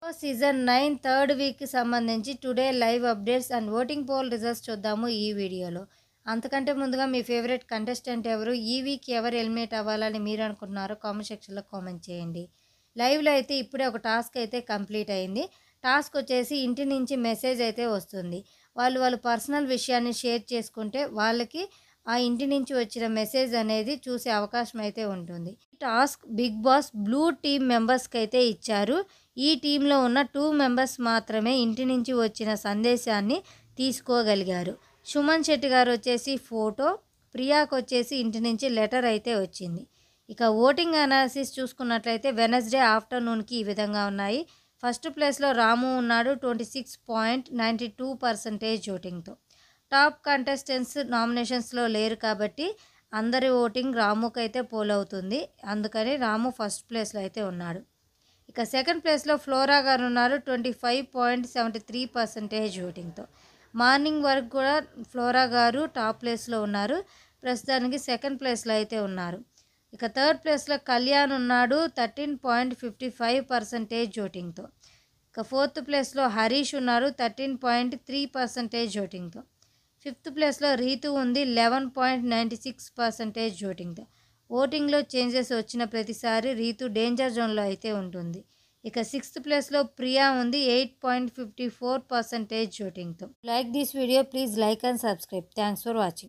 Season 9 third వీక్కి సంబంధించి today live updates and voting poll results చూద్దాము ఈ వీడియోలో. అంతకంటే ముందుగా మీ ఫేవరెట్ కంటెస్టెంట్ ఎవరు, ఈ వీక్ ఎవరు ఎలిమినేట్ అవ్వాలని మీరు అనుకుంటున్నారో కామెంట్ సెక్షన్లో కామెంట్ చేయండి. లైవ్లో అయితే ఇప్పుడే ఒక టాస్క్ అయితే కంప్లీట్ అయింది. టాస్క్ వచ్చేసి ఇంటి నుంచి మెసేజ్ అయితే వస్తుంది. వాళ్ళు పర్సనల్ విషయాన్ని షేర్ చేసుకుంటే వాళ్ళకి ఆ ఇంటి నుంచి వచ్చిన మెసేజ్ అనేది చూసే అవకాశం అయితే ఉంటుంది. Task Bigg Boss blue team మెంబర్స్కి అయితే ఇచ్చారు. ఈ టీంలో ఉన్న 2 మెంబర్స్ మాత్రమే ఇంటి నుంచి వచ్చిన సందేశాన్ని తీసుకోగలిగారు. సుమన్ శెట్టి గారు వచ్చేసి ఫోటో, ప్రియాకు వచ్చేసి ఇంటి నుంచి లెటర్ అయితే వచ్చింది. ఇక ఓటింగ్ అనాలిసిస్ చూసుకున్నట్లయితే వెనస్డే ఆఫ్టర్నూన్కి ఈ విధంగా ఉన్నాయి. ఫస్ట్ ప్లేస్లో రాము ఉన్నాడు 26.92% ఓటింగ్తో. టాప్ కంటెస్టెంట్స్ నామినేషన్స్లో లేరు కాబట్టి అందరి ఓటింగ్ రాముకు అయితే పోల్ అవుతుంది. అందుకని రాము ఫస్ట్ ప్లేస్లో అయితే ఉన్నాడు. ఇక సెకండ్ ప్లేస్లో ఫ్లోరా గారు ఉన్నారు 25.73% ఓటింగ్తో. మార్నింగ్ వరకు కూడా ఫ్లోరా గారు టాప్ ప్లేస్లో ఉన్నారు. ప్రస్తుతానికి సెకండ్ ప్లేస్లో అయితే ఉన్నారు. ఇక థర్డ్ ప్లేస్లో కళ్యాణ్ ఉన్నాడు 13.55% ఓటింగ్తో. ఇక ఫోర్త్ ప్లేస్లో హరీష్ ఉన్నారు 13.3% ఓటింగ్తో. ఫిఫ్త్ ప్లేస్లో రీతు ఉంది 11.96% ఓటింగ్తో. ఓటింగ్లో చేంజెస్ వచ్చిన ప్రతిసారి రీతు డేంజర్ జోన్లో అయితే ఉంటుంది. ఇక సిక్స్త్ ప్లేస్లో ప్రియా ఉంది 8.54% ఓటింగ్తో. Like this video, please like and subscribe. Thanks for watching.